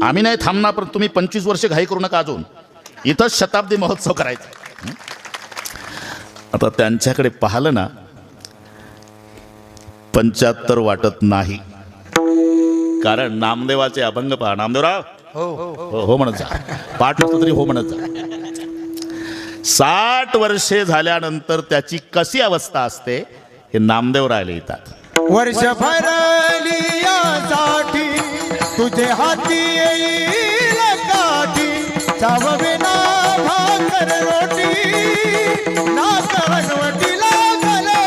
आम्ही नाही थांबणार, पण तुम्ही 25 वर्ष घाई करू नका, अजून इथंच शताब्दी महोत्सव करायचा. आता त्यांच्याकडे पाहिलं ना, 75 वाटत नाही, कारण नामदेवाचे अभंग पहा. नामदेवराव हो म्हणत जा, पाठ नसतो तरी हो म्हणत जा. 60 वर्षे झाल्यानंतर त्याची कशी अवस्था असते हे नामदेव राहिले येतात. वर्षभर लियासाठी तुझे हाती येईल काठी, चावविना भाकर रोटी ना कळवटी लागले.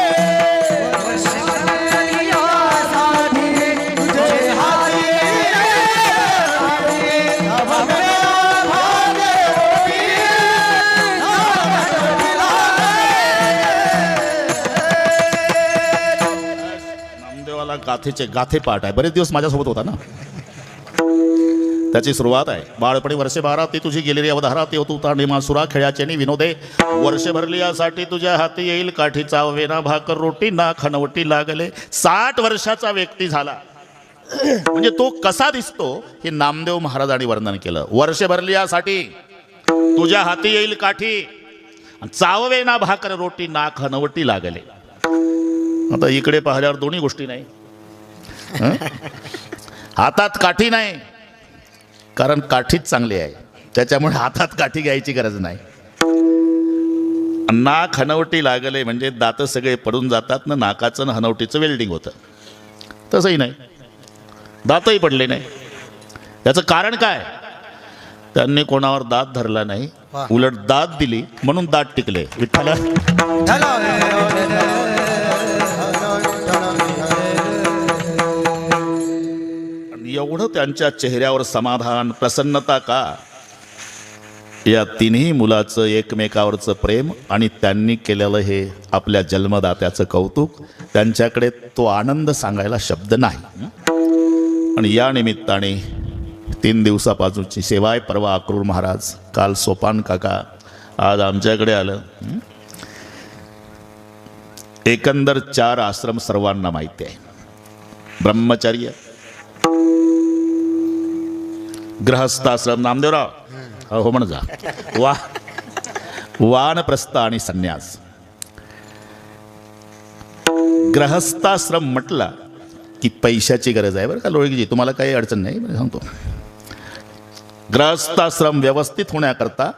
तुझे हाती येईल काठी, चावविना भाकर रोटी ना कळवटी लागले. नामदेवाला गाथेचे गाथे पाठ आहे. बरेच दिवस माझ्यासोबत होता ना. त्याची सुरुवात आहे. बाळपणी वर्षे 12 ती तुझी गेलेली अवधारा, ते होत उतारणी मासुरा खेळाचे विनोदे. वर्ष भरली यासाठी तुझ्या हाती येईल काठी, चावेना भाकर रोटी ना खणवटी लागले. 60 वर्षाचा व्यक्ती झाला म्हणजे तो कसा दिसतो हे नामदेव महाराजांनी वर्णन केलं. वर्ष भरली यासाठी तुझ्या हाती येईल काठी, चावेना भाकर रोटी ना खणवटी लागले. आता इकडे पाहिल्यावर दोन्ही गोष्टी नाही. हातात काठी नाही, कारण काठीच चांगली आहे, त्याच्यामुळे हातात काठी घ्यायची गरज नाही. नाक हनवटी लागले म्हणजे दात सगळे पडून जातात ना, नाकाचं हनवटीचं वेल्डिंग होतं. तसंही नाही, दातही पडले नाही. याचं कारण काय? त्यांनी कोणावर दात धरला नाही, उलट दात दिली म्हणून दात टिकले. विठ्ठल एवढं त्यांच्या चेहऱ्यावर समाधान, प्रसन्नता का? या तिन्ही मुलाचं एकमेकावरचं प्रेम आणि त्यांनी केलेलं हे आपल्या जन्मदात्याचं कौतुक, त्यांच्याकडे तो आनंद सांगायला शब्द नाही. आणि या निमित्ताने 3 दिवसापासूनची सेवा आहे. परवा अक्रूर महाराज, काल सोपान काका, आज आमच्याकडे आलं. एकंदर 4 आश्रम सर्वांना माहिती आहे. ब्रह्मचर्य, गृहस्थाश्रम, नामदेवराव हो म्हण जा, वानप्रस्थ आणि संन्यास. गृहस्थाश्रम म्हटला की पैशाची गरज आहे बरं का लोळगीजी, तुम्हाला काही अडचण नाही सांगतो. गृहस्थाश्रम व्यवस्थित होण्याकरता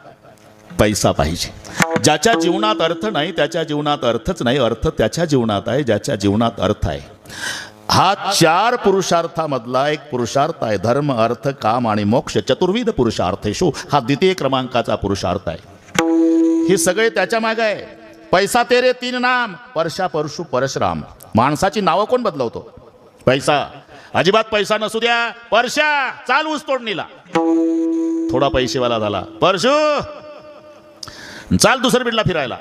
पैसा पाहिजे. ज्याच्या जीवनात अर्थ नाही त्याच्या जीवनात अर्थच नाही, अर्थ त्याच्या जीवनात आहे ज्याच्या जीवनात अर्थ आहे. हा 4 पुरुषार्थामधला एक पुरुषार्थ आहे. धर्म, अर्थ, काम आणि मोक्ष, चतुर्विध पुरुषार्थेषु हा द्वितीय क्रमांकाचा पुरुषार्थ आहे. हे सगळे त्याच्या मागे आहे. पैसा तेरे 3 नाम, परशा, परशु, परशुराम. माणसाची नावं कोण बदलवतो? पैसा. अजिबात पैसा नसू द्या. परशा चाल ऊस तोडणीला, थोडा पैसेवाला झाला. परशु चाल दुसऱ्या बीडला फिरायला,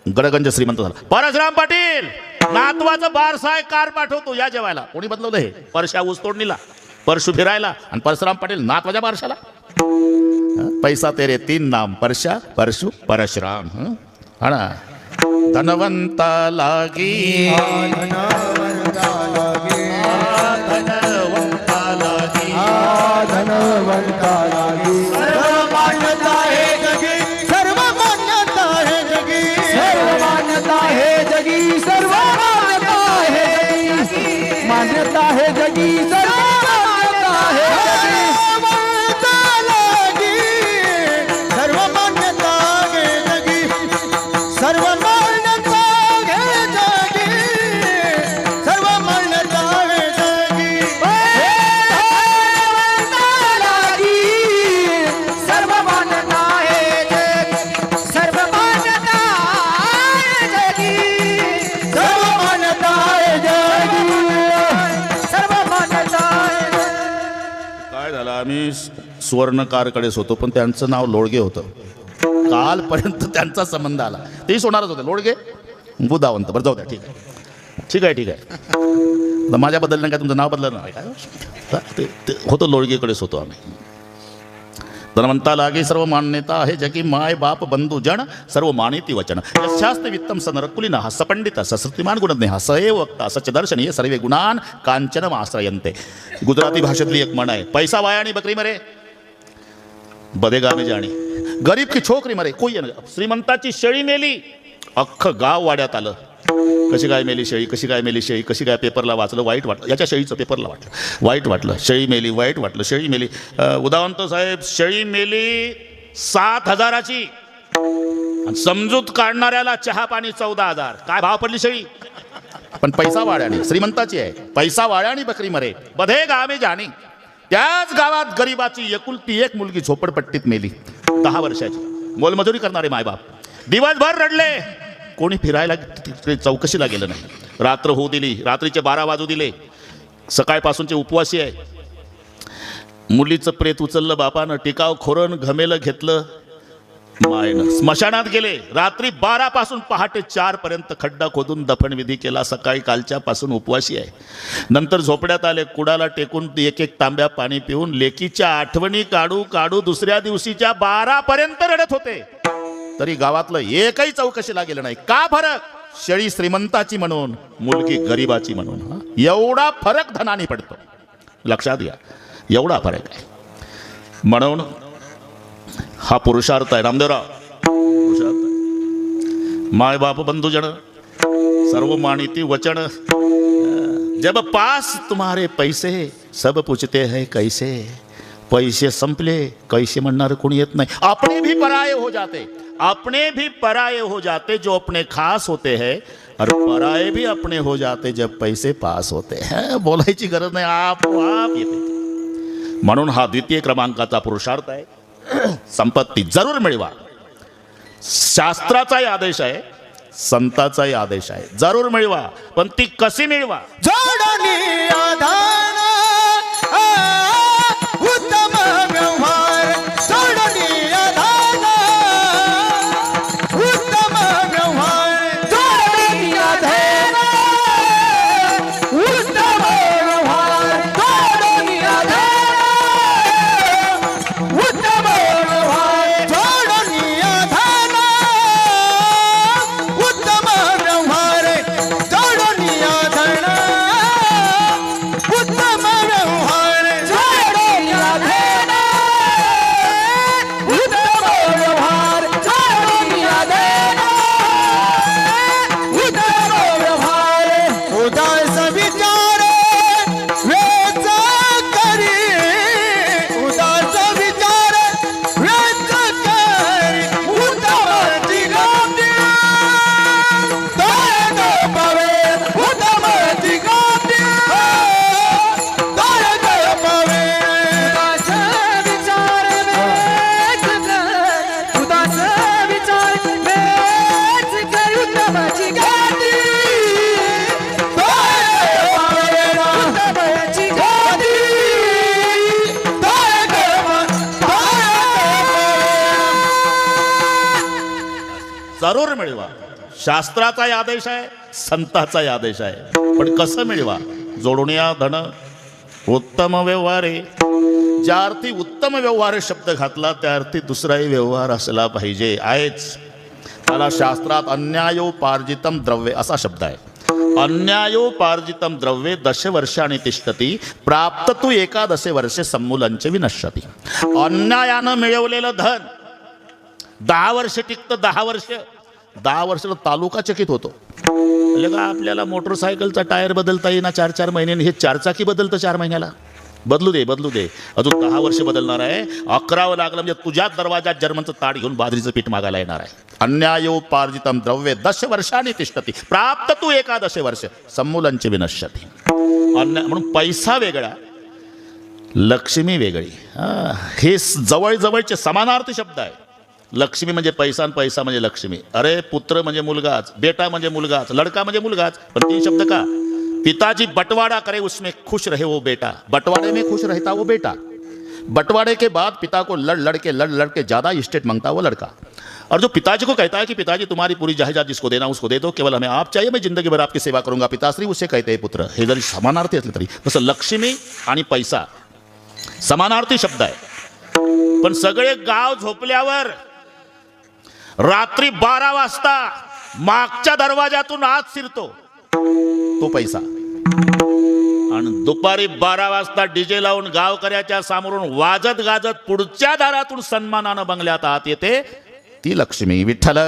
गडगंज श्रीमंत झाला. परशुराम पाटील नातवाचं बारसाय कार पाठवतो या जेवायला. कोणी बदलवलं हे? परशा ऊस तोडणीला, परशु फिरायला आणि परशुराम पाटील नातवाच्या बारशाला. पैसा तेरे 3 नाम, परशा, परशु, परशुराम. हा ना. धनवंता लागी, धनवंता लागी, धनवंता लागी. सर्व मान्यता हे जगी, सर्व मान्यता हे जगी, सर्व मान्यता हे जगी, सर्व मान्यता हे जगी, मान्यता हे जगी, सर्व मान्यता हे जगी. मान्यता लागी, सर्व मान्यता हे जगी, सर्व मान्यता हे जगी, सर्व मान्यता हे जगी. आम्ही सुवर्णकारकडेच होतो, पण त्यांचं नाव लोळगे होतं. कालपर्यंत त्यांचा संबंध आला. तेही सोनारच होते. लोळगे बुधावंत. बरं जाऊ द्या, ठीक आहे ठीक आहे ठीक आहे. माझ्याबद्दल नाही काय, तुमचं नाव बदललं नाही काय? ते होतं, लोळगेकडेच होतो आम्ही. धनवंता लागे सर्व मान्यता आहे जगी माय बाप बंधू जन सर्व मानिती वचन यशास्ते वित्तम सनरकुलिना सपंडित सश्रुतिमान गुणज्ञ सएव वक्ता सच्चदर्शनीय सर्वे गुणान कांचनम आश्रयंते. गुजराती भाषेतली एक म्हण आहे, पैसा वाया आणि बकरी मरे बदेगा में जाणी. गरीब की छोकरी मरे कोई न. श्रीमंताची शेळी मेली, अख्खं गाव वाड्यात आलं. कशी काय मेली शेळी, कशी काय मेली शेळी, कशी काय पेपरला वाचलं, वाईट वाटलं. याच्या शेळीचं पेपरला वाटलं, वाईट वाटलं. शेळी मेली, वाईट वाटलं. शेळी मेली. उदाहरण साहेब, शेळी मेली 7,000ची आणि समजूत काढणाऱ्याला चहा पाणी 14,000. काय भाव पडली शेळी. पण पैसा वाड्याने, श्रीमंताची आहे. पैसा वाड्याने बकरी मरे बधे गावे जाणी. त्याच गावात गरीबाची एकुलती एक मुलगी झोपडपट्टीत मेली, 10 वर्षाची. मोलमजुरी करणारे मायबाप दिवसभर रडले, कोणी फिरायला चौकशीला गेलं नाही. रात्र होऊ दिली, रात्रीचे 12 वाजू दिले. सकाळपासूनचे उपवासी आहे. मुलीचं प्रेत उचललं बापानं, टिकाव खोरण घमेलं घेतलं मायनं. स्मशानात गेले. रात्री 12 पासून पहाटे 4 पर्यंत खड्डा खोदून दफनविधी केला. सकाळी कालच्या पासून उपवासी आहे. नंतर झोपड्यात आले, कुडाला टेकून एक एक तांब्या पाणी पिऊन लेकीच्या आठवणी काढू काढू दुसऱ्या दिवशीच्या 12 पर्यंत रडत होते. तरी गावातलं एकही चौकशीला गेलं नाही. का फरक? शेळी श्रीमंताची म्हणून, मुलगी गरीबाची म्हणून. एवढा फरक धनाने पडतो, लक्षात घ्या. एवढा फरक आहे. म्हणून हा पुरुषार्थ आहे रामदेवराव. पुरुषार्थ आहे. माय बाप बंधुजन सर्व मानिती वचन. जब पास तुम्हारे पैसे सब पूछते हैं कैसे. पैसे संपले कैसे म्हणणार कोणी येत नाही. अपने भी पराये हो जाते, अपने भी पराये हो जाते जो अपने खास होते हैं, और पराये भी अपने हो जाते जब पैसे पास होते हैं. बोलायची गरज नाही, आप येते. म्हणून हा द्वितीय क्रमांकाचा पुरुषार्थ आहे. संपत्ती जरूर मिळवा. शास्त्राचाही आदेश आहे, संताचाही आदेश आहे. जरूर मिळवा, पण ती कशी मिळवा. जोडणी आधार उत्तम व्यवहार. जोडणी आधार उत्तम व्यवहार. जोडणी आधार उत्तम व्यवहार. जोडणी आधार उत्तम व्यवहार. जोडणी आधार उत्तम व्यवहार. जोडणी आधार उत्तम व्यवहार. जोडणी आधार उत्तम व्यवहार. जोडणी आधार उत्तम व्यवहार. उदास विचार वेच करी. उदास विचार वेच करी. उत्तम दिगंती तारक पावे. उत्तम दिगंती तारक पावे. उदास विचार वेच कर. उदास विचार वेच कर. उत्तम दिगंती तारक पावे. उत्तम दिगंती जरूर मिळवा. शास्त्राचाही आदेश आहे, संताचाही आदेश आहे. पण कसं मिळवा. जोडण्या धन उत्तम व्यवहारे. ज्या अर्थी उत्तम व्यवहार शब्द घातला त्या अर्थी दुसराही व्यवहार असला पाहिजे. आहेच. त्याला शास्त्रात अन्यायोपार्जितम द्रव्य असा शब्द आहे. अन्यायोपार्जितम द्रव्ये 10 वर्षांनी तिष्ठती प्राप्त तू 11 वर्षे सम्मूलंच विनश्यती. अन्यायानं मिळवलेलं धन 10 वर्ष टिकतं. 10 वर्ष 10 वर्षाला तालुका चकित होतो. म्हणजे का आपल्याला मोटरसायकलचा टायर बदलता येईना 4-4 महिन्यांनी, हे 4 चाकी बदलतं 4 महिन्याला. बदलू दे बदलू दे, अजून 10 वर्ष बदलणार आहे. 11वं लागलं म्हणजे तुझ्याच दरवाजात जर्मनचं ताट घेऊन बाजरीचं पीठ मागायला येणार आहे. अन्यायोपार्जितम द्रव्ये 10 वर्षांनी तिष्ठती प्राप्त तू 11 वर्ष सम्मूलंच विनश्यती. अन्याय म्हणून पैसा वेगळा, लक्ष्मी वेगळी. हे जवळजवळचे समानार्थी शब्द आहे. लक्ष्मी म्हणजे पैसा आणि पैसा म्हणजे लक्ष्मी. अरे पुत्र म्हणजे मुलगाच, बेटा म्हणजे मुलगाच, लड़का म्हणजे मुलगाच. पण 3 शब्द का. पिताजी बंटवारा करे उसमें खुश रहे वो बेटा, बंटवारे में खुश रहता वो बेटा. बंटवारे के बाद पिता को लड़ लड़ के ज़्यादा स्टेट मांगता वो लड़का. और जो पिताजी को कहता है कि पिताजी तुम्हारी पूरी जायदाद जिसको देना उसको दे दो, केवल हमें आप चाहिए, मैं जिंदगी भर आपकी सेवा करूंगा पिताश्री, उसे कहते हैं पुत्र. हे जरी समानार्थी असले तरी तसं लक्ष्मी आणि पैसा समानार्थी शब्द आहे. पण सगळे गाव झोपल्यावर रात्री 12 वाजता मागच्या दरवाजातून आत शिरतो तो पैसा, आणि दुपारी 12 वाजता डीजे लावून गावकऱ्याच्या समोरून वाजत गाजत पुढच्या दारातून सन्मानानं बंगल्यात आत येते ती लक्ष्मी. विठ्ठल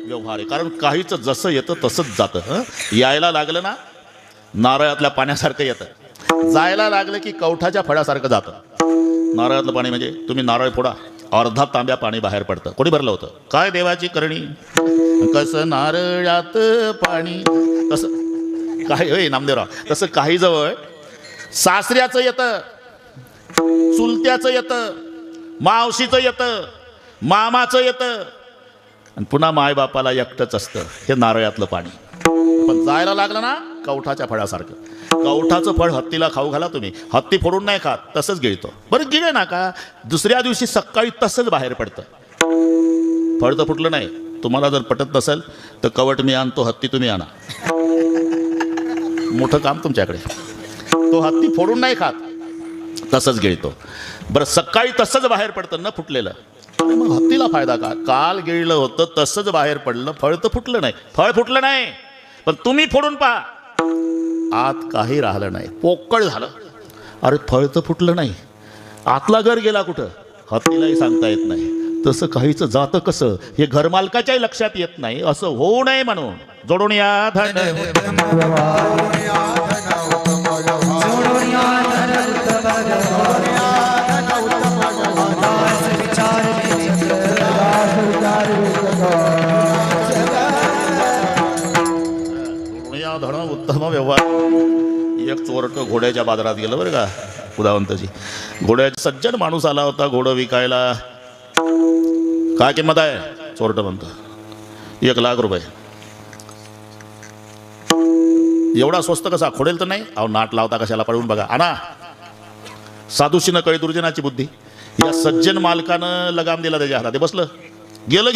व्यवहार आहे, कारण काहीच जसं येतं तसंच जातं. यायला लागलं ना नारळातल्या पाण्यासारखं येतं, जायला लागलं की कवठाच्या फळासारखं जातं. नारळातलं पाणी म्हणजे तुम्ही नारळ फोडा, अर्धा तांब्या पाणी बाहेर पडतं. कोणी भरलं होतं? काय देवाची करणी, कसं नारळात पाणी. तसं काही होय नामदेवराव, तसं काही जवळ सासऱ्याचं येतं, चुलत्याचं येतं, मावशीचं येतं, मामाचं येतं, आणि पुन्हा मायबापाला एकटंच असतं हे नारळातलं पाणी. पण जायला लागलं ना कवठाच्या फळासारखं. कवठाचं फळ हत्तीला खाऊ घाला तुम्ही, हत्ती फोडून नाही खात, तसंच गिळतो. बरं गिळे ना का दुसऱ्या दिवशी सकाळी तसंच बाहेर पडतं. फळ तर फुटलं नाही. तुम्हाला जर पटत नसेल तर कवट मी आणतो, हत्ती तुम्ही आणा, मोठं काम तुमच्याकडे. तो हत्ती फोडून नाही खात, तसंच गिळतो. बरं सकाळी तसंच बाहेर पडतं न फुटलेलं, मग हत्तीला फायदा का? काल गिळलं होतं तसंच बाहेर पडलं, फळ तर फुटलं नाही. फळ फुटलं नाही, पण तुम्ही फोडून पहा, आत काही राहिलं नाही, पोकळ झालं. अरे फळ तर फुटलं नाही, आतला घर गेला कुठं हत्तीलाही सांगता येत नाही. तसं काहीच जातं कसं हे घरमालकाच्याही लक्षात येत नाही. असं होऊ नये म्हणून जोडून या धन धन उत्तम व्यवहार. एक चोरट घोड्याच्या बाजारात गेलं बरं का, उदावंतजी. घोड्याचा सज्जन माणूस आला होता घोडं विकायला. काय किंमत आहे? चोरट म्हणतो 1,00,000 रुपये. एवढा स्वस्त कसा? खोडेल तर नाही. अहो नाट लावता कशाला, पळवून बघा. आणा. साधूशी न कळे दुर्जनाची बुद्धी. या सज्जन मालकानं लगाम दिला त्याच्या हातात, ते बसलं, गेलं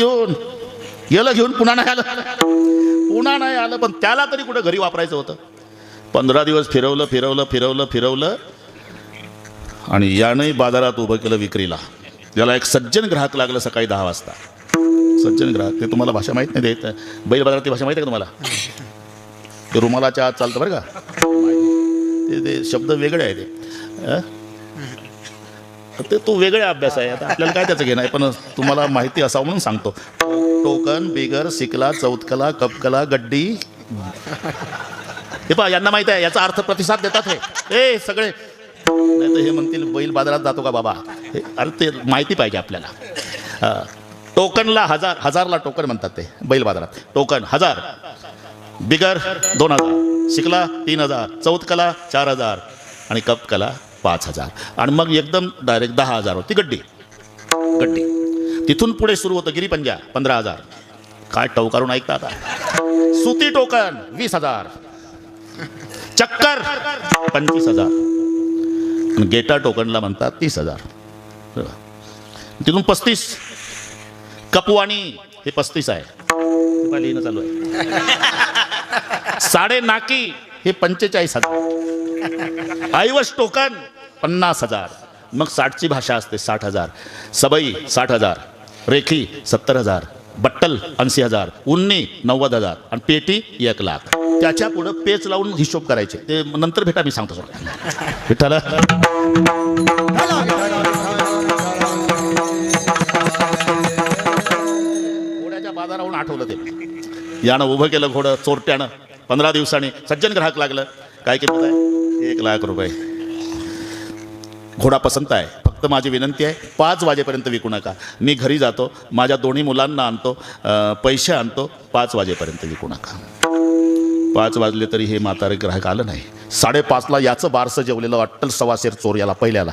घेऊन पुन्हा नाही आलं. पण त्याला तरी कुठं घरी वापरायचं होतं. 15 दिवस फिरवलं आणि यानंही बाजारात उभं केलं विक्रीला. त्याला एक सज्जन ग्राहक लागलं सकाळी 10 वाजता. सज्जन ग्राहक, ते तुम्हाला भाषा माहीत नाही देत. बैल बाजारातली भाषा माहिती आहे का तुम्हाला? ते रुमालाच्या आत चालतं बरं का, ते शब्द वेगळे आहे ते तो वेगळा अभ्यास आहे. आता आपल्याला काय त्याचं घेणं आहे, पण तुम्हाला माहिती असावं म्हणून सांगतो. टोकन, बिगर, सिकला, चौथकला, कपकला, गड्डी. हे पहा यांना माहिती आहे, याचा अर्थ प्रतिसाद देतात हे सगळे. नाही तर हे म्हणतील बैल बाजारात जातो का बाबा. अरे ते माहिती पाहिजे आपल्याला. टोकनला 1000ला टोकन म्हणतात ते बैल बाजारात. टोकन 1000, बिगर 2000, सिकला 3000, चौथकला 4000 आणि कपकला 5000. आणि मग एकदम डायरेक्ट 10,000 होती गड्डी. तिथून पुढे सुरू होतं गिरीपंजा 15,000. काय टवकारून ऐकता आता. सुती टोकन 20,000, चक्कर 25,000 आणि गेटा टोकनला म्हणतात 30,000. तिथून 35 कपवाणी हे 35 आहे. लिहिणं चालू आहे. साडे नाकी हे 45,000. ऐवज टोकन 50,000. मग 60ची भाषा असते 60,000. सबई 60,000, रेखी 70,000, बट्टल 80,000, उन्नी 90,000 आणि पेटी 1,00,000. त्याच्या पुढं पेच लावून हिशोब करायचे. ते नंतर भेटा, मी सांगतो विठ्ठला. घोड्याच्या बाजाराहून आठवलं ते. यानं उभं केलं घोडं चोरट्यानं. 15 दिवसांनी सज्जन ग्राहक लागलं. काय किंमत आहे? 1,00,000 रुपये. घोडा पसंत आहे. फक्त माझी विनंती आहे 5 वाजेपर्यंत विकू नका. मी घरी जातो, माझ्या दोन्ही मुलांना आणतो, पैसे आणतो. 5 वाजेपर्यंत विकू नका. 5 वाजले तरी हे म्हातारे ग्राहक आलं नाही. 5:30ला याचं बारसं जेवलेलं अट्टल सवासेर चोर याला पहिल्याला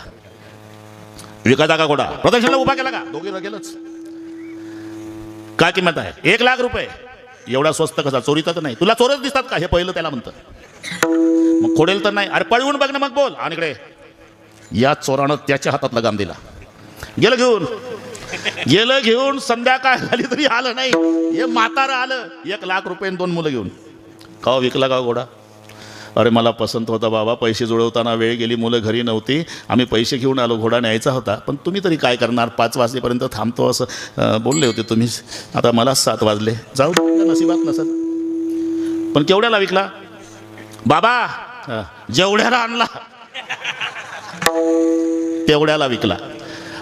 विकायचा का घोडा? प्रदर्शनाला उभा केला का? दोघीला गेलंच. काय किंमत आहे? 1,00,000 रुपये. एवढा स्वस्त कसा? चोरीचा तर नाही. तुला चोरच दिसतात का? हे पहिलं त्याला म्हणतं. मग खोडेल तर नाही. अरे पळवून बघ ना मग बोल. आणि इकडे या चोरानं त्याच्या हातात लगाम दिला. गेलं घेऊन संध्याकाळ झाली तरी आलं नाही. हे म्हातारं आलं 1,00,000 रुपये 2 मुलं घेऊन. का विकला का घोडा? अरे मला पसंत होता बाबा, पैसे जुळवताना वेळ गेली, मुलं घरी नव्हती, आम्ही पैसे घेऊन आलो, घोडा न्यायचा होता, पण तुम्ही तरी काय करणार, 5 वाजेपर्यंत थांबतो असं बोलले होते तुम्ही. आता मलाच 7 वाजले, जाऊ दे, नशिबात नसत. पण केवढ्याला विकला बाबा? जेवढ्याला आणला तेवढ्याला विकला.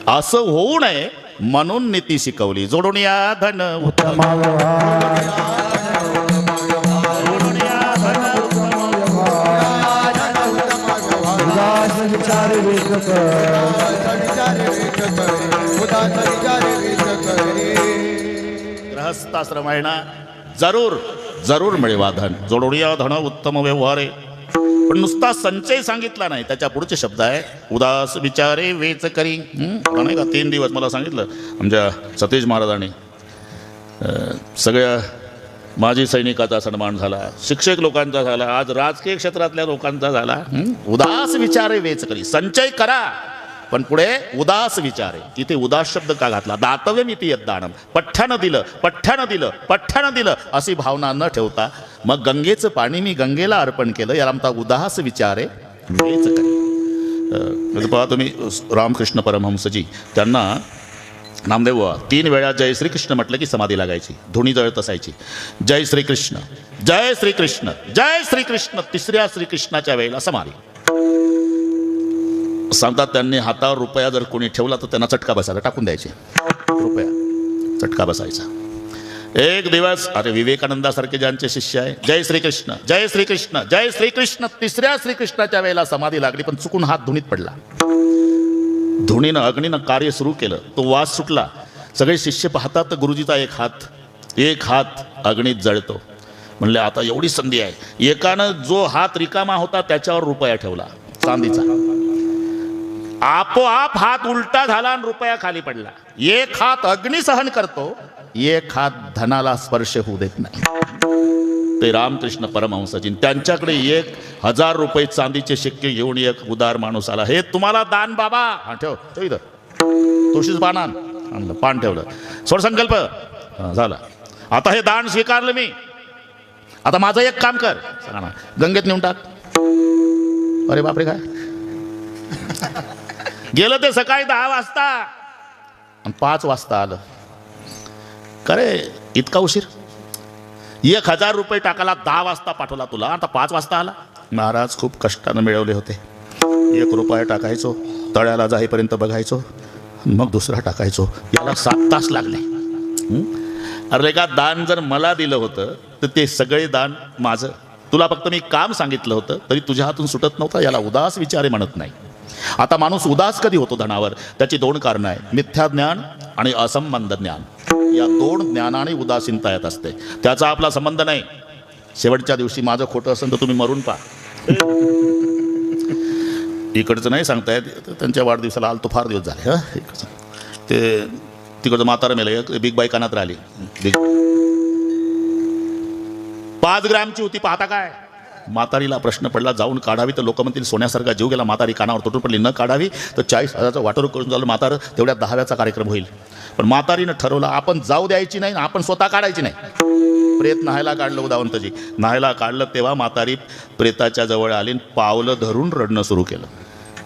असं होऊ नये म्हणून नीती शिकवली. जोडून या धन उत्तम, गृहस्थाश्रम आहे ना, जरूर जरूर मिळवा धन. जोडून या धन उत्तम व्यवहार आहे. पण नुसता संचय सांगितला नाही, त्याच्या पुढचे शब्द आहे उदास विचारे वेच करी. नाही का 3 दिवस मला सांगितलं आमच्या सतेज महाराजांनी, सगळ्या माजी सैनिकाचा सन्मान झाला, शिक्षक लोकांचा झाला, आज राजकीय क्षेत्रातल्या लोकांचा झाला. उदास विचारे वेच करी. संचय करा पण पुढे उदास विचारे. इथे उदास शब्द का घातला? दातव्य मिती यद्दानम, पठ्ठ्यानं दिलं, पठ्ठ्यानं दिलं, पठ्ठ्यानं दिलं अशी भावना न ठेवता मग गंगेचं पाणी मी गंगेला अर्पण केलं, याला म्हणता उदास विचारे वेच करी. पहा तुम्ही रामकृष्ण परमहंसजी, त्यांना नामदेव 3 वेळा जय श्रीकृष्ण म्हटलं की समाधी लागायची, धुणी जळत असायची. जय श्रीकृष्ण, जय श्रीकृष्ण, जय श्रीकृष्ण. 3ऱ्या श्रीकृष्णाच्या वेळेला समाधी. सांगतात त्यांनी हातावर रुपया जर कोणी ठेवला तर त्यांना चटका बसायचा, टाकून द्यायचे रुपया, चटका बसायचा. एक दिवस, अरे विवेकानंदासारखे ज्यांचे शिष्य आहे, जय श्रीकृष्ण, जय श्रीकृष्ण, जय श्रीकृष्ण. 3ऱ्या श्रीकृष्णाच्या वेळेला समाधी लागली, पण चुकून हात धुणीत पडला. धुणीनं अग्नीनं कार्य सुरू केलं, तो वास सुटला. सगळे शिष्य पाहतात तर गुरुजीचा एक हात अग्नीत जळतो. म्हणले आता एवढी संधी आहे. एकानं जो हात रिकामा होता त्याच्यावर रुपया ठेवला चांदीचा, आपोआप हात उलटा झाला आणि रुपया खाली पडला. एक हात अग्नी सहन करतो, एक हात धनाला स्पर्श होऊ देत नाही. ते रामकृष्ण परमहंसजी, त्यांच्याकडे 1000 रुपये चांदीचे शिक्के घेऊन एक उदार माणूस आला. हे तुम्हाला दान बाबा. हा ठेव, ठेव इथं. तुळशीच पान आणलं, पान ठेवलं. सोड संकल्प झाला. आता हे दान स्वीकारलं मी. आता माझं एक काम कर, सांगा ना, गंगेत नेऊन टाक. अरे बापरे, काय गेलं ते सकाळी 10 वाजता आणि 5 वाजता आलं. करे इतका उशीर? 1000 रुपये टाकायला 10 वाजता पाठवला तुला, आता 5 वाजता आला. महाराज खूप कष्टानं मिळवले होते. 1 रुपया टाकायचो, तळ्याला जाईपर्यंत बघायचो, मग दुसरा टाकायचो, याला 7 तास लागले. अरे का दान जर मला दिलं होतं तर ते सगळे दान माझं. तुला फक्त मी काम सांगितलं होतं तरी तुझ्या हातून सुटत नव्हता. याला उदास विचारे म्हणत नाही. आता माणूस उदास कधी होतो धनावर? त्याची 2 कारणं आहे, मिथ्या ज्ञान आणि असंबंध ज्ञान. या 2 ज्ञानाने उदासीनता येत असते. त्याचा आपला संबंध नाही. शेवटच्या दिवशी माझं खोटं असेल तर तुम्ही मरून पहा. इकडचं नाही सांगता येत, त्यांच्या वाढदिवसाला आलो तो फार दिवस झाले. इकडचं ते तिकडचं म्हातारं मेलं, बिग बाई कानात राहिली. 5 ग्रॅमची होती, पाहता काय? म्हातारीला प्रश्न पडला, जाऊन काढावी तर लोक म्हणतील सोन्यासारखा जीव गेला. म्हातारी कानावर तुटून पडली. न काढावी तर 40,000चं वाटोर करून झालं म्हातारं, तेवढ्या 10व्याचा कार्यक्रम होईल. पण म्हातारीनं ठरवलं आपण जाऊ द्यायची नाही, आपण स्वतः काढायची नाही. प्रेत न्हायला काढलं उदावंतजी. न्हायला काढलं तेव्हा म्हातारी प्रेताच्या जवळ आली, पावलं धरून रडणं सुरू केलं.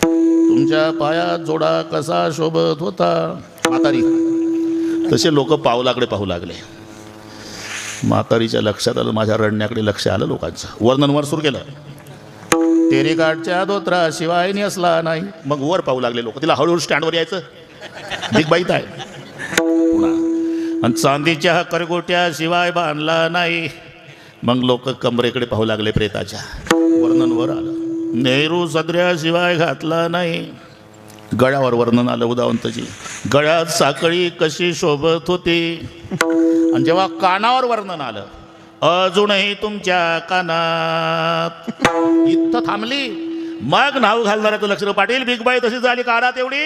तुमच्या पायात जोडा कसा शोभत होता म्हातारी. तसे लोक पावलाकडे पाहू लागले. म्हातारीच्या लक्षात आलं, माझ्या रडण्याकडे लक्ष आलं लोकांचं. वर्णनवर सुरू केलं, तेरेकाठच्या धोत्रा शिवाय नेसला नाही. मग वर पाहू लागले लोक. तिला हळूहळू स्टँडवर यायचं, बिग बाईत आहे पुन्हा. आणि चांदीच्या करगोट्या शिवाय बांधला नाही. मग लोक कमरेकडे पाहू लागले प्रेताच्या. वर्णनवर आलं, नेहरू सदऱ्याशिवाय घातला नाही. गळ्यावर वर्णन आलं उदावंतजी, गळ्यात साखळी कशी शोभत होती. आणि जेव्हा कानावर वर्णन आलं, अजूनही तुमच्या कानात. इथं थांबली. मग नाव घालणाऱ्याचं लक्ष, पाटील बिग बाई तशी झाली, काढा तेवढी.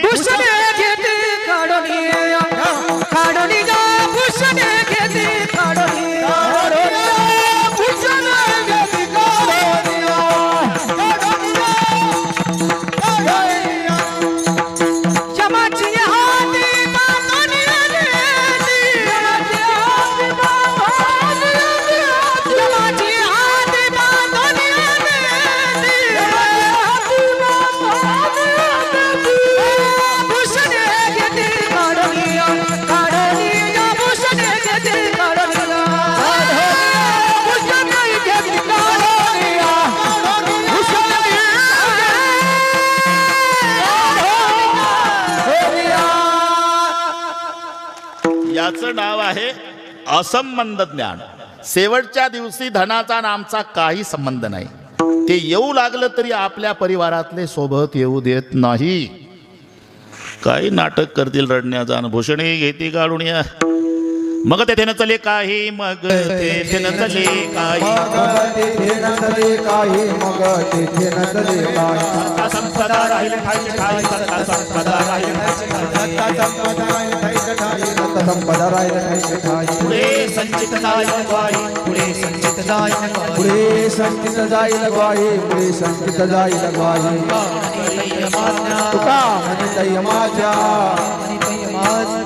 आहे असंबंध ज्ञान. शेवटच्या दिवशी धनाचा आणि आमचा काही संबंध नाही. ते येऊ लागलं तरी आपल्या परिवारातले सोबत येऊ देत नाही. काही नाटक करतील रडण्याचा आणि भूषणे घेते काढून या. मग तेथे न चले काही, मग तेथे न चले काही, तेथे न चले काही, मग तेथे न चले काही. सत्ता संपदा राहील ठाई ठाई, सत्ता संपदा राहील ठाई ठाई. संपदा राहील ठाई ठाई. पुढे संचित जाईल ग्वाही, पुढे संचित जाईल ग्वाही. पुढे संचित जाईल ग्वाही, पुढे संचित जाईल ग्वाही. तुका म्हणतय माझ्या,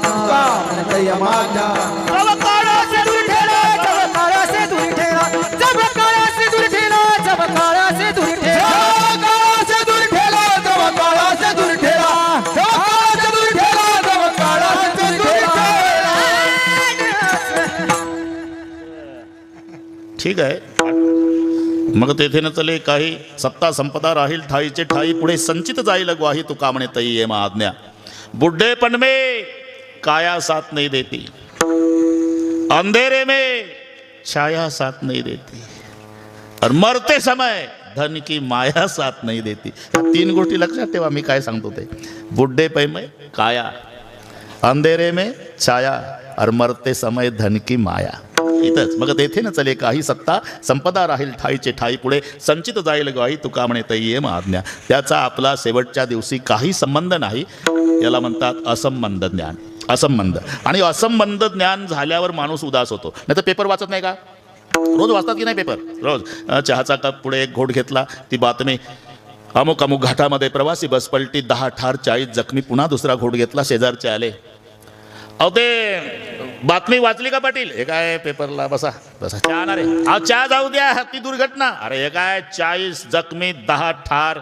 तुका म्हणतय माझ्या. जब काळा से दूर ठेला, जब काळा से दूर ठेला, जब काळा से दूर ठेला, जब काळा से दूर ठेला, काळा से दूर ठेला, जब काळा से दूर ठेला, जब काळा से दूर ठेला, जब काळा से दूर ठेला. ठीक आहे. मग तेथे न चले काही, सत्ता संपदा राहील ठाईचे ठाई. पुढे संचित जाईल ग्वाही, तुका म्हणे तई ये आज्ञा. बुढ़ेपन में काया साथ नहीं देती, अंधेरे में छाया साथ नहीं देती, और मरते समय धन की माया साथ नहीं देती. या तीन गोष्टी लक्षात ठेवा मी काय सांगतो ते. बुढ़ेपन में काया, अंधेरे में छाया, और मरते समय धन की माया. इथंच. मग तेथे न चले काही, सत्ता संपदा राहील ठाईचे ठाई. पुढे संचित जाईल ग्वाही, तुका म्हणे तई ये आज्ञा. त्याचा आपला शेवटच्या दिवशी काही संबंध नाही. याला म्हणतात असंबंध ज्ञान. असंबंध. आणि असंबंध ज्ञान झाल्यावर माणूस उदास होतो. नाही तर पेपर वाचत नाही का? रोज वाचतात की नाही पेपर? रोज. चहाचा कप पुढे एक घोट घेतला, ती बातमी अमुक अमुक घाटामध्ये प्रवासी बस पलटी, 10 ठार 40 जखमी. पुन्हा दुसरा घोट घेतला, शेजारचे आले. अहो ते बातमी वाचली का पाटील? हे काय पेपरला बसा बसा, चहा आणा रे. अहो चहा जाऊ द्या, ती दुर्घटना. अरे हे काय 40 जखमी 10 ठार.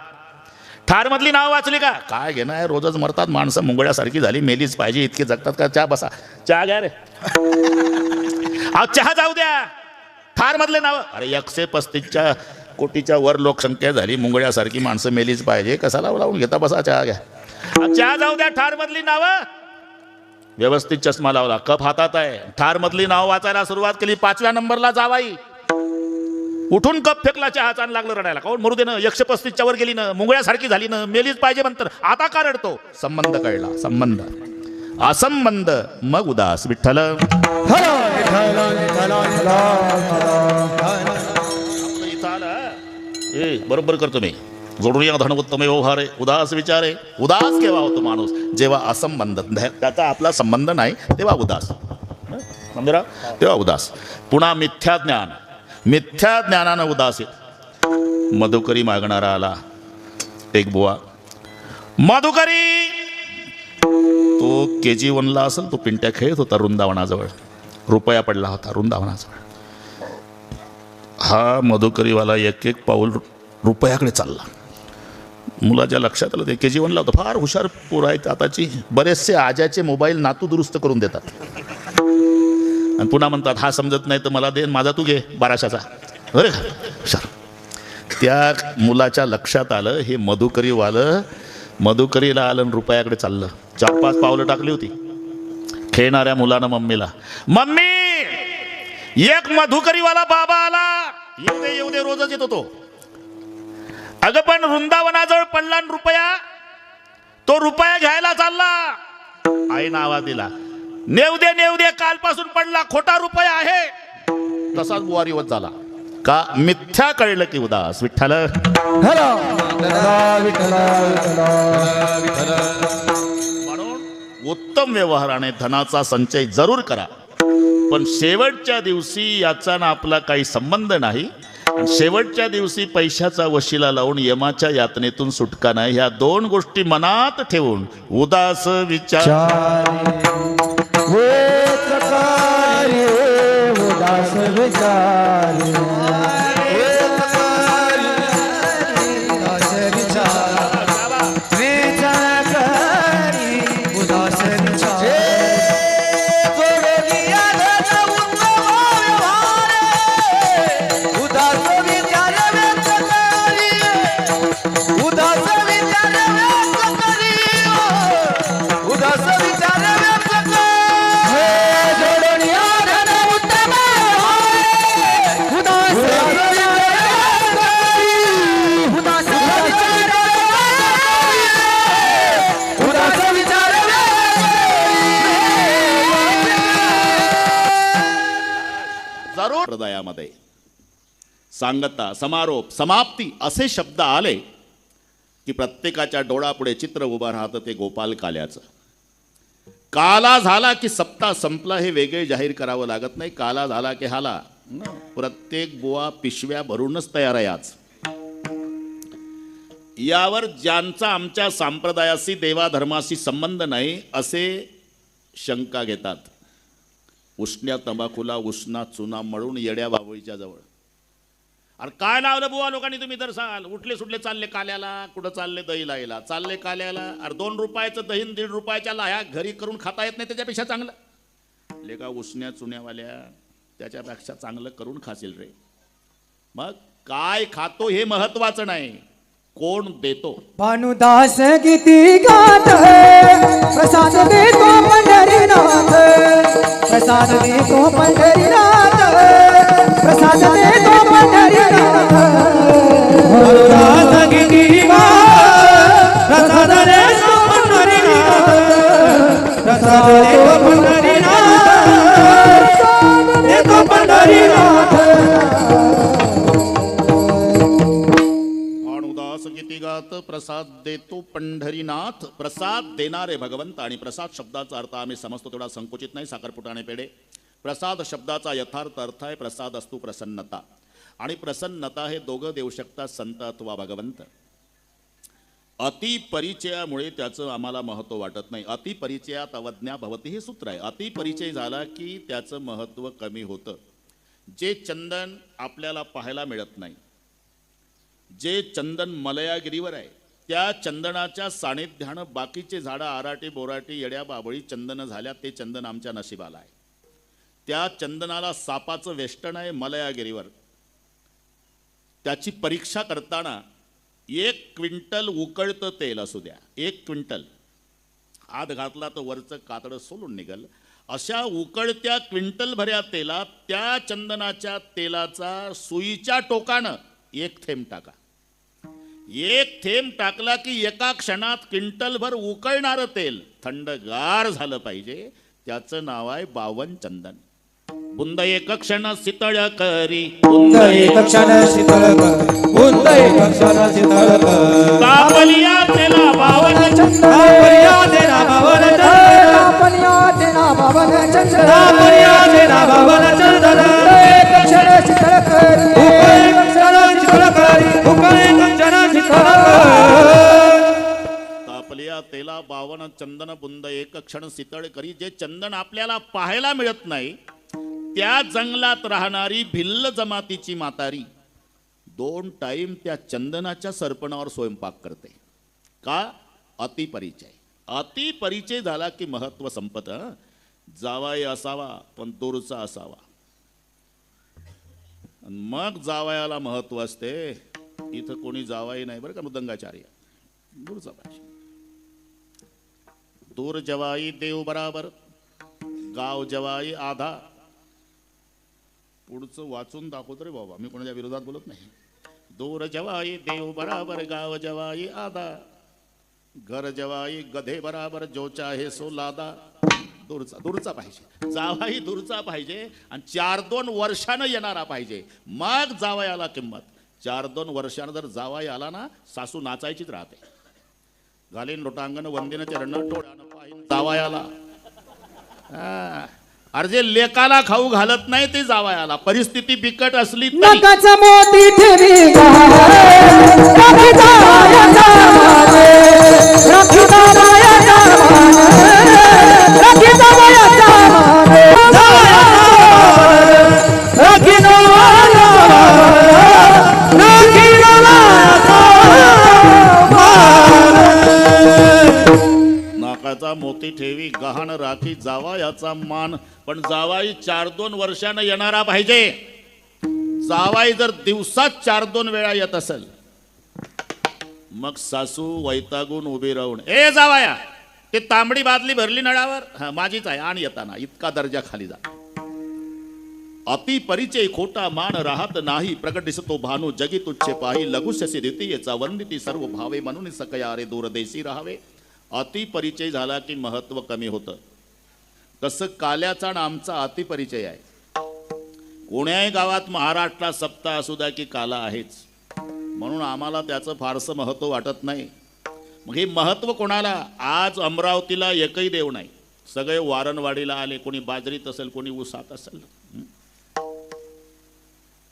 ठार मधली नाव वाचली का? काय घेणं आहे, रोजच मरतात माणसं, मुंगळ्यासारखी झाली, मेलीच पाहिजे, इतके जगतात का? चहा बसा, चहा घ्या रे. अहो चहा जाऊ द्या, ठार मधले नाव. अरे 135 कोटीच्या वर लोकसंख्या झाली, मुंगळ्यासारखी माणसं मेलीच पाहिजे, कसाला लावून घेता? बसा, चहा घ्या. चहा जाऊ द्या, ठार मधली नावं. व्यवस्थित चष्मा लावला, कप हातात आहे, ठार मधली नाव वाचायला सुरुवात केली. 5व्या नंबरला जावाई उठून कप फेकला, चहाचा आणि लागलं रडायला. काऊन? मरू दे ना, 135च्या वर गेली ना, मुंगळ्यासारखी झाली ना, मेलीच पाहिजे म्हणतात. आता का रडतो? संबंध कळला. संबंध. असंबंध मग उदास. विठ्ठल इथं आलं. ए बरोबर करतो मी. जोडून या धनवत्तम व्यवहार आहे. उदास विचार आहे. उदास केव्हा होतो माणूस? जेव्हा असंबंध, त्याचा आपला संबंध नाही, तेव्हा उदास. समजा, तेव्हा उदास. पुन्हा मिथ्या ज्ञान. मिथ्या ज्ञानानं उदास आहे. मधुकरी मागणारा आला, एक बुवा. मधुकरी तो KG1 ला असेल, तो पिंट्या खेळत होता वृंदावनाजवळ. रुपया पडला होता वृंदावनाजवळ. हा मधुकरीवाला एक एक पाऊल रुपयाकडे चालला. मुलाच्या लक्षात आलं ते KG1 ला होतं. फार हुशार पोरं आहेत आताची. बरेचसे आजाचे मोबाईल नातू दुरुस्त करून देतात आणि पुन्हा म्हणतात हा समजत नाही तर मला दे, माझा तू घे 1200चा. अरे हुशार. त्या मुलाच्या लक्षात आलं हे मधुकरीवालं. मधुकरीला आलं रुपयाकडे चाललं. 4-5 पावलं टाकली होती. खेळणाऱ्या मुलानं मम्मीला, मम्मी एक मधुकरीवाला बाबा आला, येऊ दे रोजच येतो तो. अगं पण वृंदावनाजवळ पडला रुपया, तो रुपया घ्यायला चालला. आई नावा दिला, नेऊ दे कालपासून पडला, खोटा रुपया आहे. तसाच बुवारीवत झाला. का? मिथ्या कळलं की उदास. विठ्ठल म्हणून उत्तम व्यवहाराने धनाचा संचय जरूर करा, पण शेवटच्या दिवशी याचा ना आपला काही संबंध नाही. शेवटच्या दिवसी पैशाचा वशिला लावून यमाच्या यातनेतून सुटका नाही. ह्या 2 गोष्टी मनात ठेवून उदास विचार उदास विचार जोडोनिया यामध्ये सांगता, समारोप, समाप्ती असे शब्द आले की प्रत्येकाच्या डोळापुढे चित्र उभं राहतं ते गोपाल काल्याचं. काला झाला की सप्ताह संपला हे वेगळे जाहीर करावं लागत नाही. काला झाला की हाला. प्रत्येक बुवा पिशव्या भरूनच तयार आहे आज. यावर ज्यांचा आमच्या संप्रदायाशी देवाधर्माशी संबंध नाही असे शंका घेतात. उष्ण्या तंबाखूला उष्णा चुना मळून येड्या बाबळीच्या जवळ. अरे काय लावलं बुवा लोकांनी तुम्ही तर सांगाल. उठले सुटले चालले काल्याला. कुठं चालले दही लायला. चालले काल्याला. अरे 2 रुपयाचं दही 1.5 रुपयाच्या लाह्या घरी करून खाता येत नाही त्याच्यापेक्षा चांगलं. लेका उष्ण्या चुन्यावाल्या त्याच्यापेक्षा चांगलं करून खाशील रे. मग काय खातो हे महत्वाचं नाही, कोण देतो. भानुदास गीती गात प्रसाद देतो पंढरीनाथ. प्रसाद देतो पंढरीनाथ. प्रसाद देतो पंढरीनाथ. भानुदास गीती गात प्रसाद देतो पंढरीनाथ. प्रसाद देतो पंढरीनाथ. देतो पंढरीनाथ. भानुदास गीती गात प्रसाद देतो पंढरीनाथ. प्रसाद देणारे भगवंत. आणि प्रसाद शब्दाचा अर्थ आम्ही समजतो तेवढा संकुचित नाही. साखरपुटाने पेढे. प्रसाद शब्दाचा यथार्थ अर्थ आहे प्रसाद असतो प्रसन्नता. आणि प्रसन्नता हे दोघं देऊ शकतात, संत अथवा भगवंत. अतिपरिचयामुळे त्याचं आम्हाला महत्त्व वाटत नाही. अतिपरिचयात अवज्ञा भवती हे सूत्र आहे. अतिपरिचय झाला की त्याचं महत्त्व कमी होतं. जे चंदन आपल्याला पाहायला मिळत नाही, जे चंदन मलयागिरीवर आहे, त्या चंदनाच्या सानिध्यानं बाकीचे झाडं आराटी बोराटी येड्या बाबळी चंदन झाल्या. ते चंदन आमच्या नशिबाला आहे. त्या चंदनाला सापाचं वेष्टन आहे मलयागिरीवर. त्याची परीक्षा करताना 1 क्विंटल उकळतं तेल असू द्या, 1 क्विंटल हात घातला तर वरचं कातडं सोलून निघल. अशा उकळत्या क्विंटल भऱ्या तेलात त्या चंदनाच्या तेलाचा सुईच्या टोकानं 1 थेंब टाका. 1 थेंब टाकला की एका क्षणात क्विंटलभर उकळणारं तेल थंडगार झालं पाहिजे. त्याचं नाव आहे 52 चंदन. बुंद एक क्षण शीतळ करी. बुंद एक क्षण शीतळ करी. बुंद एक क्षण शीतळ करी. तापलिया तेला 52 चंदन. तापलिया तेला 52 चंदन. तापलिया तेला 52 चंदन. तापलिया तेला 52 चंदन. एक क्षण शीतळ करी. एक क्षण शीतळ करी. एक क्षण शीतळ करी. तापलिया तेला 52 चंदन बुंद एक क्षण शीतळ करी. जे चंदन आपल्याला पाहायला मिळत नाही त्या जंगलात राहणारी भिल्ल जमातीची म्हातारी 2 टाइम त्या चंदनाच्या सरपणावर स्वयंपाक करते. का? अतिपरिचय. अतिपरिचय झाला की महत्व संपत. जावाई असावा पण दूरचा असावा. मग जावयाला महत्व असते. इथं कोणी जावाई नाही बरं का, मृदंगाचार्य. दूरचा पाहिजे. दूर जवाई देव बराबर, गाव जवाई आधा. पुढचं वाचून दाखवतो रे बाबा, मी कोणाच्या विरोधात बोलत नाही. दूर जवाई देव बराबर, गाव जवाई आधा. घर जवाई गधे बराबर, जो चाहे सो लादा. दूरचा पाहिजे. जावाई दूरचा पाहिजे आणि 4-2 वर्षानं येणारा पाहिजे. मग जावयाला किंमत. 4-2 वर्षानं जर जावाई आला ना, सासू नाचायचीच राहते. घालीन लोटांगण वंदिन चरण टोळ्यानं पाहिन जावयाला. अरे जे लेकाला खाऊ घालत नाही ते जावयाला. परिस्थिती बिकट असली तरी नकाचा मोती ठेवी राखी जावयाचा मान. राखी जावयाचा मान. राखी जावयाचा मान. राखी जावयाचा मान. राखी जावयाचा मान. नाकाचा मोती ठेवी गहाण राखी जावयाचा मान. पण जावाई 4-2 वर्षानं येणारा पाहिजे. जावाई जर दिवसात 4-2 वेळा येत असेल मग सासू वैतागून उभी राहून, ए जावाया ते तांबडी बादली भरली नळावर. हा माझीच आहे आणि येताना इतका दर्जा खाली जा. अतिपरिचय खोटा मान राहत नाही. प्रकट दिसतो भानू जगी तुच्छे पाही. लघुशसी द्वितीयेचा वंदिती सर्व भावे म्हणून सकया रे दूरदेशी राहावे. अतिपरिचय झाला की महत्व कमी होतं. तसं काल्याचा आणि आमचा अतिपरिचय आहे. कोण्याही गावात महाराष्ट्रात सप्ताह असू द्या की काला आहेच, म्हणून आम्हाला त्याचं फारसं महत्त्व वाटत नाही. मग हे महत्त्व कोणाला? आज अमरावतीला एकही देव नाही, सगळे वारणवाडीला आले, कोणी बाजरीत असेल, कोणी ऊसात असेल.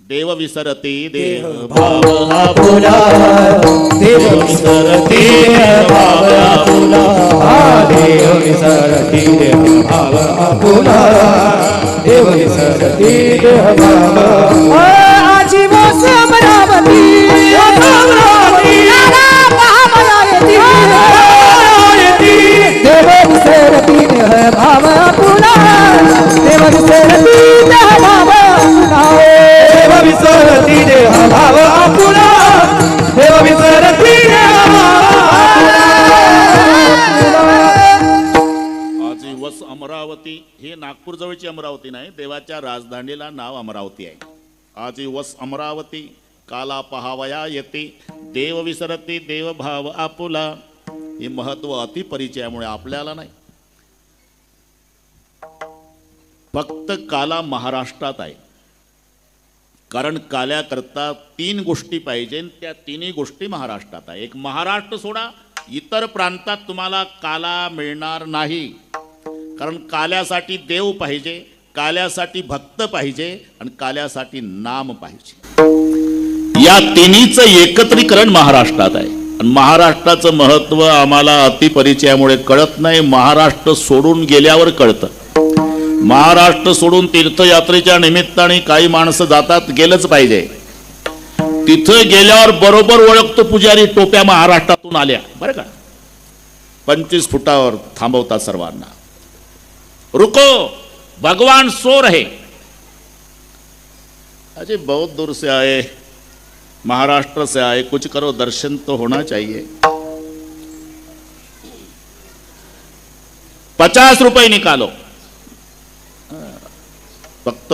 देव विसरती देह भाव आपुला, देव विसरती देह भाव आपुला, देव विसरती देह भाव आपुला, देव विसरती देह भाव. आजी वस अमरावती अमरावती महामायावती देव विसरती देह भाव आपुला, देव विसरती देह भाव आपुला, देव विसरती देह भाव आपुला, देव विसरती देह भाव आजी वस अमरावती हे नागपूर जवळची अमरावती नाही, देवाच्या राजधानीला नाव अमरावती आहे. आजी वस अमरावती काला पहावया येते, देव विसरती देव भाव आपुला. हे महत्व अतिपरिचयामुळे आपल्याला नाही. फक्त काला महाराष्ट्रात आहे, कारण काल्याकरता 3 गोष्टी पाहिजे, त्या 3ही गोष्टी महाराष्ट्रात आहे. एक, महाराष्ट्र सोडा, इतर प्रांतात तुम्हाला काला मिळणार नाही, कारण काल्यासाठी देव पाहिजे, काल्यासाठी भक्त पाहिजे आणि काल्यासाठी नाम पाहिजे. या तिन्हीचं एकत्रीकरण महाराष्ट्रात आहे. आणि महाराष्ट्राचं महत्त्व आम्हाला अतिपरिचयामुळे कळत नाही, महाराष्ट्र सोडून गेल्यावर कळतं. महाराष्ट्र सोडून तीर्थयात्रेच्या निमित्ताने काही माणसं जातात, गेलंच पाहिजे. तिथं गेल्यावर बरोबर ओळखतो पुजारी, टोप्या महाराष्ट्रातून आल्या बरं का. 25 फुटावर थांबवतात सर्वांना. रुको, भगवान सो रहे. अजय बहुत दूर से आए, महाराष्ट्र से आए, कुछ करो, दर्शन तो होना चाहिए. 50 रुपये निकालो. फक्त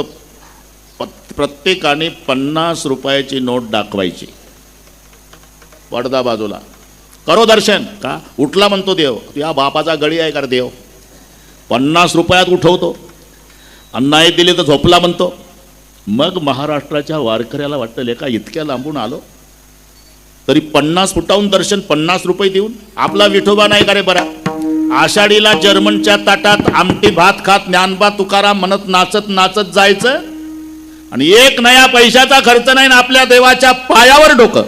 प्रत्येकाने 50 रुपयाची नोट दाखवायची, पडदा बाजूला. करो दर्शन. का उठला म्हणतो देव, या बापाचा गडी आहे का रे देव? 50 रुपयात उठवतो. अन्नाई दिले तर झोपला म्हणतो. मग महाराष्ट्राच्या वारकऱ्याला वाटतं, लेका इतक्या लांबून आलो तरी 50 फुटाहून दर्शन 50 रुपये देऊन. आपला विठोबा नाही का रे बरा? आषाढीला जर्मनच्या ताटात आमटी भात खात ज्ञानबा तुकाराम म्हणत नाचत नाचत जायचं, आणि 1 नया पैशाचा खर्च नाही, ना आपल्या देवाच्या पायावर डोकं.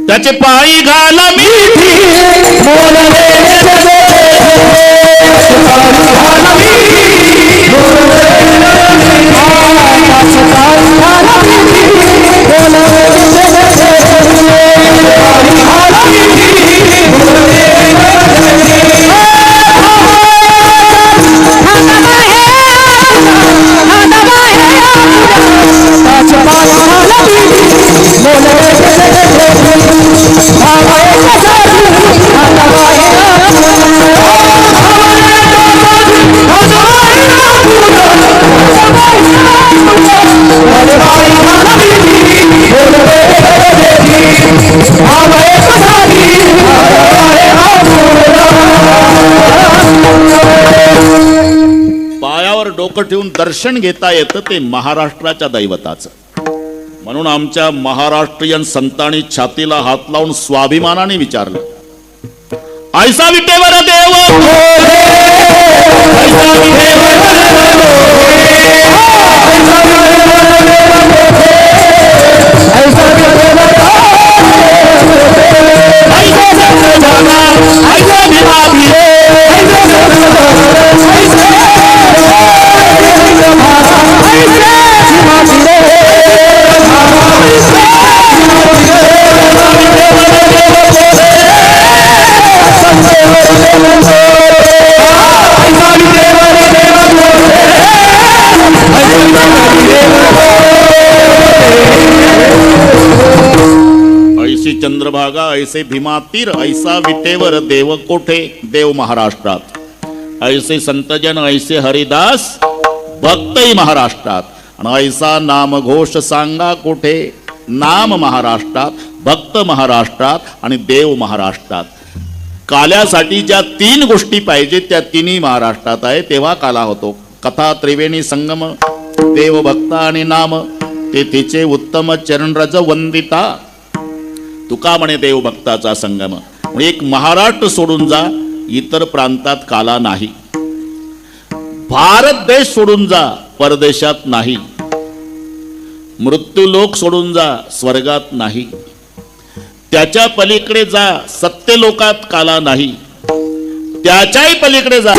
त्याचे पायी घाला मिठी, डोकं ठेवून दर्शन घेता येतं, ते महाराष्ट्राच्या दैवताचं. म्हणून आमच्या महाराष्ट्रीयन संतांनी छातीला हात लावून स्वाभिमानाने विचारलं, ऐसा विटेवर देव, ऐसी चंद्रभागा ऐसे भीमा तीर, ऐसा विटेवर देव कोठे, देव महाराष्ट्रात. ऐसे संतजन ऐसे हरिदास, भक्तही महाराष्ट्रात. आणि ऐसा नामघोष सांगा कोठे, नाम महाराष्ट्रात, भक्त महाराष्ट्रात आणि देव महाराष्ट्रात. काल्यासाठी ज्या 3 गोष्टी पाहिजे त्या 3ही महाराष्ट्रात आहे, तेव्हा काला होतो. कथा त्रिवेणी संगम देव भक्ता आणि नाम ते तिचे उत्तम चरणरज वंदिता. तुका म्हणे देव भक्ताचा संगम. एक महाराष्ट्र सोडून जा, इतर प्रांतात काला नाही. भारत देश सोडून जा, परदेशात नाही. मृत्यू लोक सोडून जा, स्वर्गात नाही. त्याच्या पलीकडे जा, सत्य लोकात काला नाही. त्याच्याही पलीकडे जा.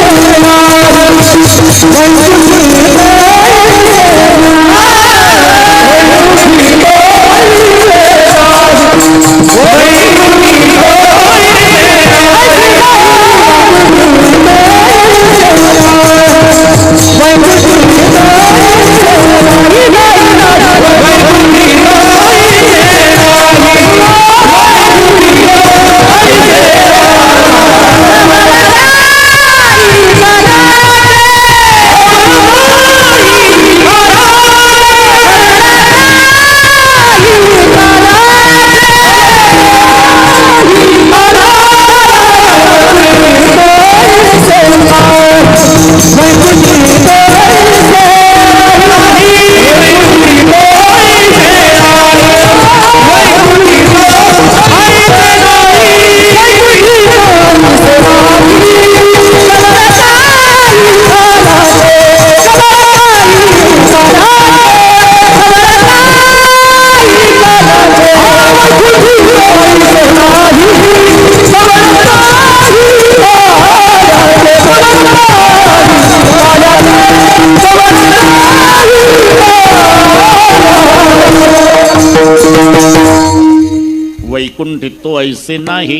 वैकुंठ तो ऐसे नाही.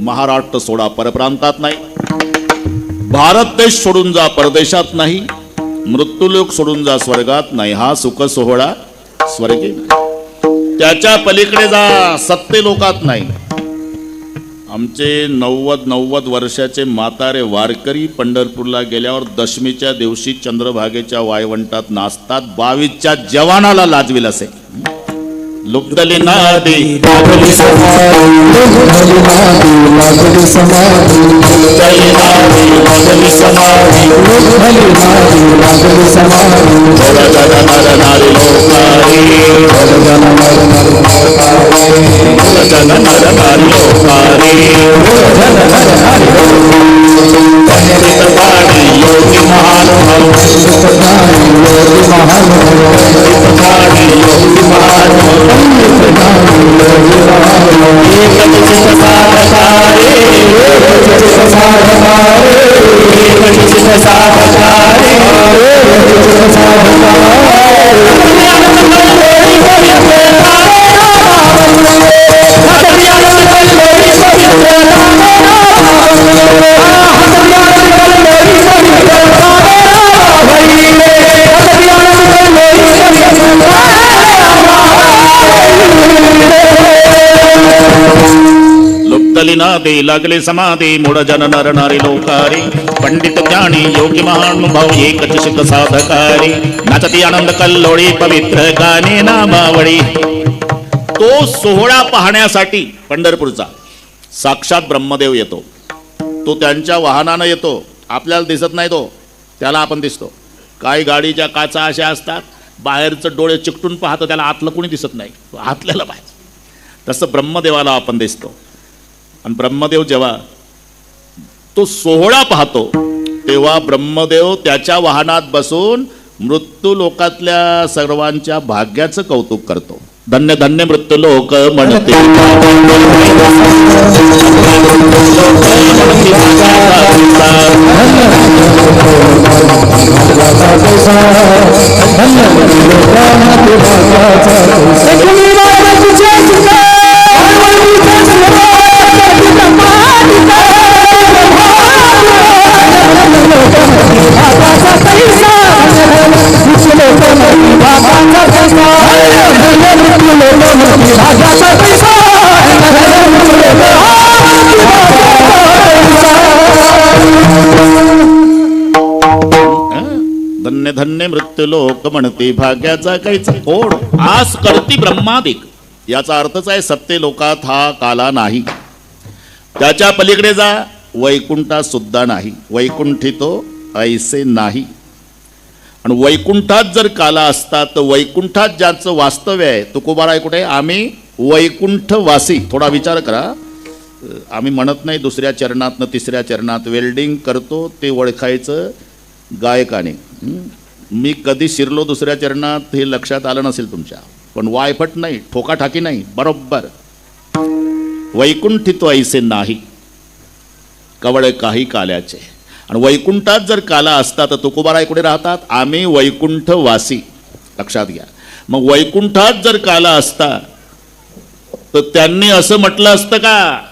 महाराष्ट्र सोडा, परप्रांतात नाही. भारत देश सोडून जा, परदेशात नाही. मृत्यूलोक सोडून जा, स्वर्गात नाही. हा सुख सोहळा स्वर्गी नाही. त्याच्या पलीकडे जा, सत्य लोकात नाही. आमचे 90 वर्षाचे म्हातारे वारकरी पंढरपूरला गेल्यावर दशमीच्या दिवशी चंद्रभागेच्या वायवंटात नाचतात. 22च्या जवानाला लाजविल असे. लुब्धली नादी लागली समाधी, लुब्धली नादी लागली समाधी, लुब्धली नादी लागली समाधी, लुब्धली नादी लागली समाधी. जन जन नर नारी लोकारी, जन जन नर नारी लोकारी, जन नर नारी लोकारी, जन नर नारी लोकारी. पंडित गाणी योगी महानुभाव, पंडित गाणी योगी महानुभाव, पंडित गाणी योगी महानुभाव. दे लागले समाधी, मूढ जन नर नारी लोकारी. पंडित ज्ञानी योगी महानुभाव, एकच शिक साधकारी. नाचती आनंद कल्लोळी, पवित्र गाणे नामावळी. तो सोहळा पाहण्यासाठी पंढरपूरचा साक्षात ब्रह्मदेव येतो. तो त्यांच्या वाहनानं येतो. आपल्याला दिसत नाही तो, त्याला आपण दिसतो. काही गाडीच्या काचा अशा असतात, बाहेरचं डोळे चिकटून पाहतं, त्याला आतलं कोणी दिसत नाही, आतल्याला बाहेर. तसं ब्रह्मदेवाला आपण दिसतो. आणि ब्रह्मदेव जेव्हा तो सोहळा पाहतो, तेव्हा ब्रह्मदेव त्याच्या वाहनात बसून मृत्यू लोकातल्या सर्वांच्या भाग्याचं कौतुक करतो. धन्य धन्य मृत्यू लोक म्हणते. धन्य धन्य मृत्यू लोक म्हणते, भाग्याचा काहीच ओढ आस करती ब्रह्मादिक. याचा अर्थच आहे सत्य लोकात हा काला नाही. त्याच्या पलीकडे जा, वैकुंठात सुद्धा नाही. वैकुंठी तो ऐसे नाही. आणि वैकुंठात जर काला असता तर वैकुंठात ज्याचं वास्तव्य आहे तुकोबाराय कुठे? आम्ही वैकुंठवासी. थोडा विचार करा. आम्ही म्हणत नाही दुसऱ्या चरणातनं तिसऱ्या चरणात वेल्डिंग करतो ते ओळखायचं गायकाने. मी कधी शिरलो दुसऱ्या चरणात हे लक्षात आलं नसेल तुमच्या, पण वायफट नाही, ठोकाठाकी नाही, बरोबर. वैकुंठित्व ऐसे नाही कवळ काही काल्याचे. आणि वैकुंठात जर काला असता तर तुकोबाराय कुठे राहतात? आम्ही वैकुंठवासी. लक्षात घ्या. मग वैकुंठात जर काला असता तर त्यांनी असं म्हटलं असतं का?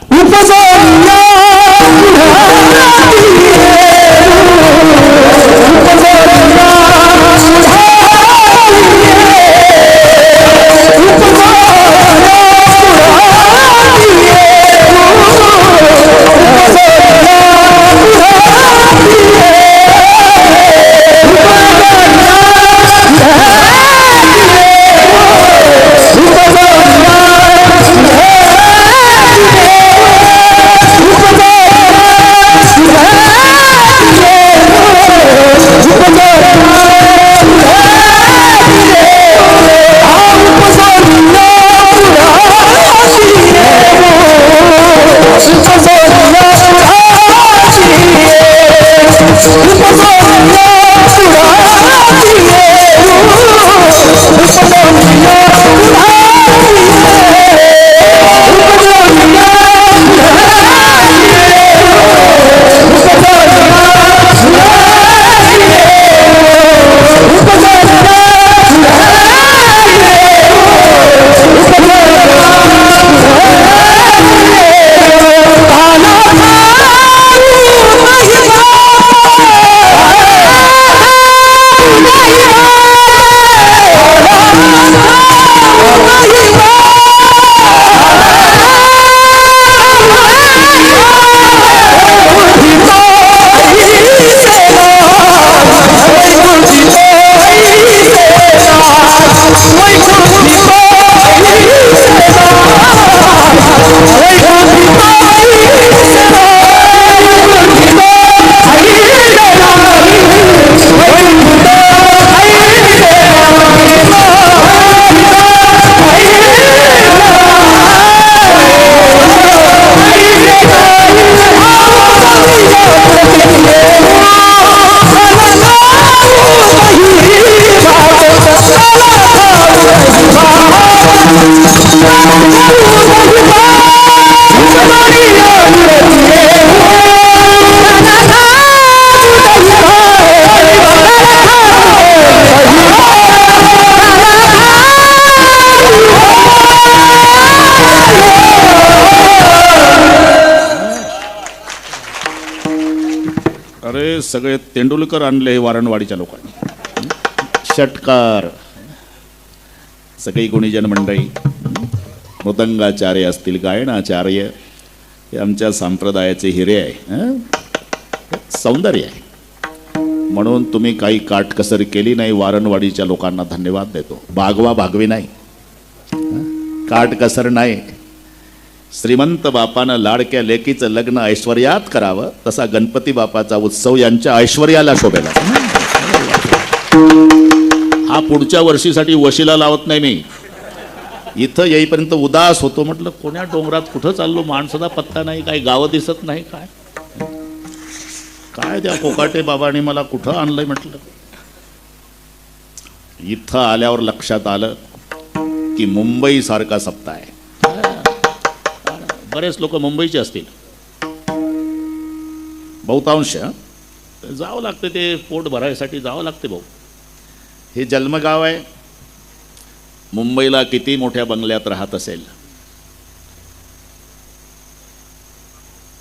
अरे सगळे तेंडुलकर आणले हे वारणवाडीच्या लोकांनी. षटकार, सगळी गुणीजन मंडळी, मृदंगाचार्य असतील, गायनाचार्य, हे आमच्या संप्रदायाचे हिरे आहे, सौंदर्य आहे. म्हणून तुम्ही काही काटकसर केली नाही. वारणवाडीच्या लोकांना धन्यवाद देतो. भागवा भागवी नाही, काटकसर नाही. श्रीमंत बापानं लाडक्या लेकीचं लग्न ऐश्वर्यात करावं, तसा गणपती बापाचा उत्सव यांच्या ऐश्वर्याला शोभेला. हा पुढच्या वर्षीसाठी वशिला लावत नाही मी. इथं येईपर्यंत उदास होतो. म्हटलं कोण्या डोंगरात कुठं चाललो, माणसाचा पत्ता नाही, काही गावं दिसत नाही. काय काय त्या कोकाटे बाबांनी मला कुठं आणलंय म्हटलं. इथं आल्यावर लक्षात आलं की मुंबई सारखा सप्ताह आहे. बरेच लोक मुंबईचे असतील, बहुतांश. जावं लागतं, ते पोट भरायसाठी जावं लागते भाऊ. हे जन्मगाव आहे. मुंबईला किती मोठ्या बंगल्यात राहत असेल,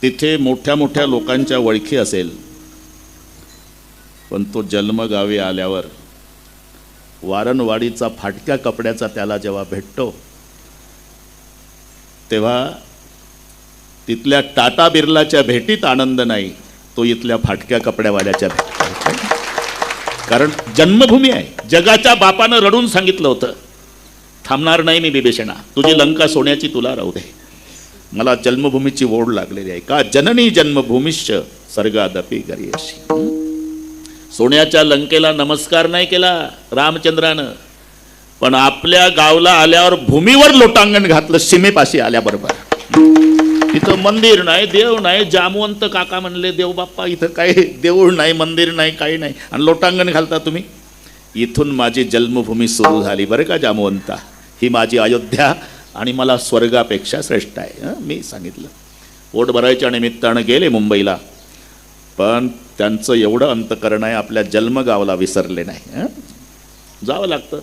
तिथे मोठ्या मोठ्या लोकांच्या ओळखी असेल, पण तो जन्मगावी आल्यावर वारणवाडीचा फाटक्या कपड्याचा त्याला जेव्हा भेटतो, तेव्हा तिथल्या टाटा बिर्लाच्या भेटीत आनंद नाही, तो इथल्या फाटक्या कपड्यावाल्याच्या भेटीत. कारण जन्मभूमी आहे. जगाच्या बापानं रडून सांगितलं होतं, थांबणार नाही मी बिभीषणा, तुझी लंका सोन्याची तुला राहू दे, मला जन्मभूमीची ओढ लागलेली आहे. का जननी जन्मभूमिश्च सर्गादपि गरीयसी. सोन्याच्या लंकेला नमस्कार नाही केला रामचंद्रानं, पण आपल्या गावला आल्यावर भूमीवर लोटांगण घातलं सीमेपाशी आल्याबरोबर. इथं मंदिर नाही, देव नाही. जामवंत काका म्हणले, देव बाप्पा इथं काय देऊळ नाही, मंदिर नाही, काही नाही, आणि लोटांगण घालता तुम्ही. इथून माझी जन्मभूमी सुरू झाली बरं का जामवंता. ही माझी अयोध्या आणि मला स्वर्गापेक्षा श्रेष्ठ आहे. मी सांगितलं. पोट भरायच्या निमित्तानं गेले मुंबईला, पण त्यांचं एवढं अंतकरण आहे, आपल्या जन्मगावाला विसरले नाही. जावं लागतं.